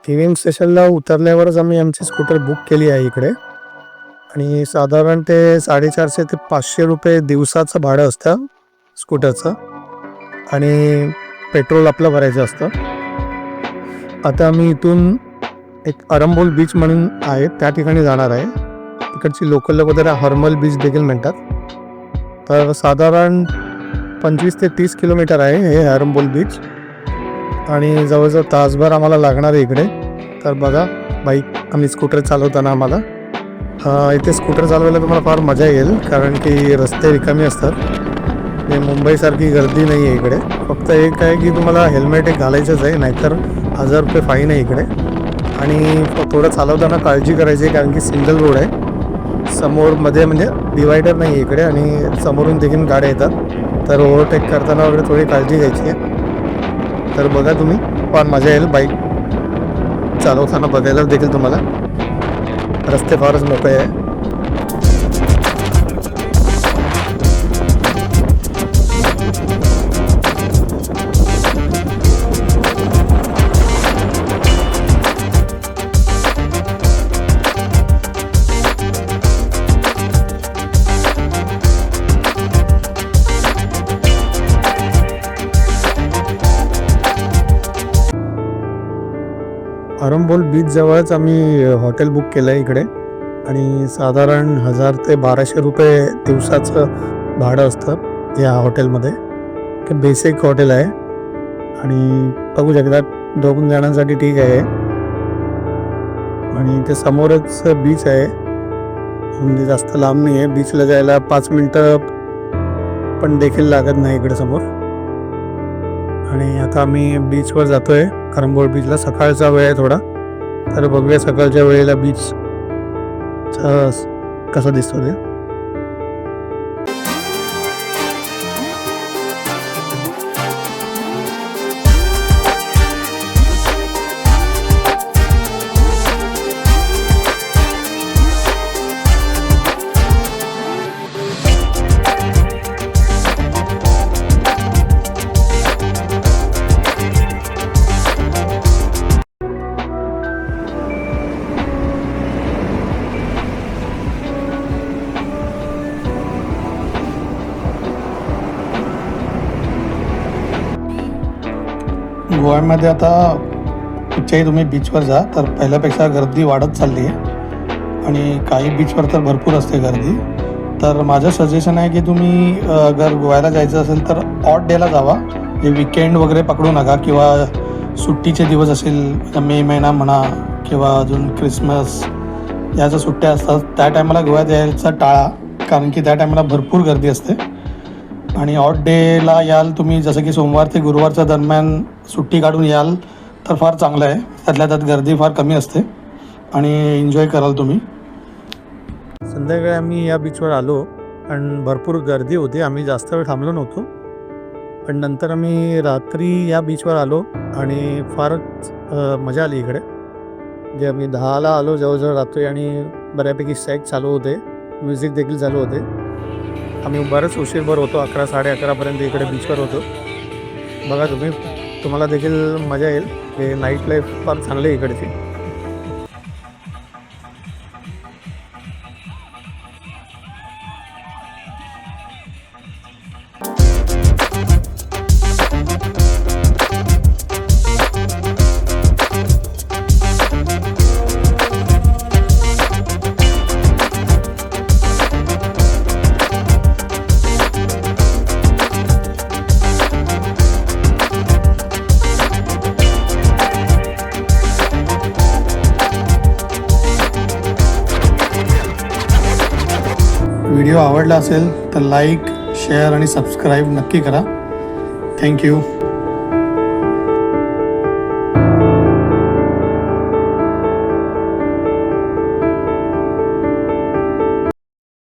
EVM स्टेशनला उतरल्यावरच आम्ही आमची स्कूटर बुक केली आहे इकडे आणि साधारण ते 450 ते 500 रुपये दिवसाचं भाडं असतं स्कूटरचं आणि पेट्रोल आपलं भरायचं असतं. आता आम्ही इथून एक अरंबोल बीच म्हणून आहे त्या ठिकाणी जाणार आहे. तिकडची लोकल लोक त्याला हर्मल बीच देखील म्हणतात. तर साधारण 25 ते 30 किलोमीटर आहे हे अरंबोल बीच आणि जवळजवळ तासभर आम्हाला लागणार आहे इकडे. तर बघा बाईक आम्ही स्कूटर चालवताना आम्हाला इथे स्कूटर चालवायला तुम्हाला फार मजा येईल कारण की रस्ते रिकामी असतात. हे मुंबईसारखी गर्दी नाही आहे इकडे. फक्त एक आहे की तुम्हाला हेल्मेट एक घालायचंच आहे, नाहीतर 1000 रुपये फाईन आहे इकडे. आणि थोडं चालवताना काळजी करायची आहे कारण की सिंगल रोड आहे. समोर मध्ये म्हणजे डिवायडर नाही आहे इकडे आणि समोरून देखील गाड्या येतात. तर ओव्हरटेक करताना वगैरे थोडी काळजी घ्यायची आहे. तर बघा तुम्ही फार मजा येईल बाईक चालवताना बघायला देखील तुम्हाला. रस्ते फारच मोकळे आहे. अरंबोल बीच जवळच आम्ही हॉटेल बुक केलं आहे इकडे आणि साधारण 1000 ते 1200 रुपये दिवसाचं भाडं असतं या हॉटेलमध्ये. ते बेसिक हॉटेल आहे आणि बघू शकतात 2 जणांसाठी ठीक आहे. आणि ते समोरच बीच आहे, म्हणजे जास्त लांब नाही आहे. बीचला जायला 5 मिनटं पण देखील लागत नाही इकडे समोर. आणि आता आम्ही बीचवर जातो आहे अरंबोल बीचला. सकाळचा वेळ आहे थोडा, तर बघूया सकाळच्या वेळेला बीच कसा दिसतो ते. गोव्यामध्ये आता कुठच्याही तुम्ही बीचवर जा तर पहिल्यापेक्षा गर्दी वाढत चालली आहे आणि काही बीचवर तर भरपूर असते गर्दी. तर माझं सजेशन आहे की तुम्ही अगर गोव्याला जायचं असेल तर ऑड डेला जावा. हे विकेंड वगैरे पकडू नका किंवा सुट्टीचे दिवस असेल, मे महिना म्हणा किंवा अजून क्रिसमस या ज्या सुट्ट्या असतात त्या टायमाला गोव्यात यायचा टाळा, कारण की त्या टायमाला भरपूर गर्दी असते. आणि ऑड डेला याल तुम्ही, जसं की सोमवार ते गुरुवारच्या दरम्यान सुट्टी काढून याल तर फार चांगलं आहे. त्यातल्या त्यात गर्दी फार कमी असते आणि एन्जॉय कराल तुम्ही. संध्याकाळी आम्ही या बीचवर आलो आणि भरपूर गर्दी होती. आम्ही जास्त वेळ थांबलो नव्हतो, पण नंतर आम्ही रात्री या बीचवर आलो आणि फारच मजा आली इकडे. जे आम्ही 10ला आलो जवळजवळ रात्री आणि बऱ्यापैकी स्ट्राईक चालू होते, म्युझिक देखील चालू होते. आम्ही बरंच उशीरभर होतो, 11 साडे11पर्यंत इकडे बीचवर होतो. बघा तुम्हाला देखील मजा येईल. हे नाईट लाईफ फार चांगली आहे इकडची. व्हिडिओ आवडला असेल तर लाईक, शेअर आणि सबस्क्राईब नक्की करा. थँक्यू.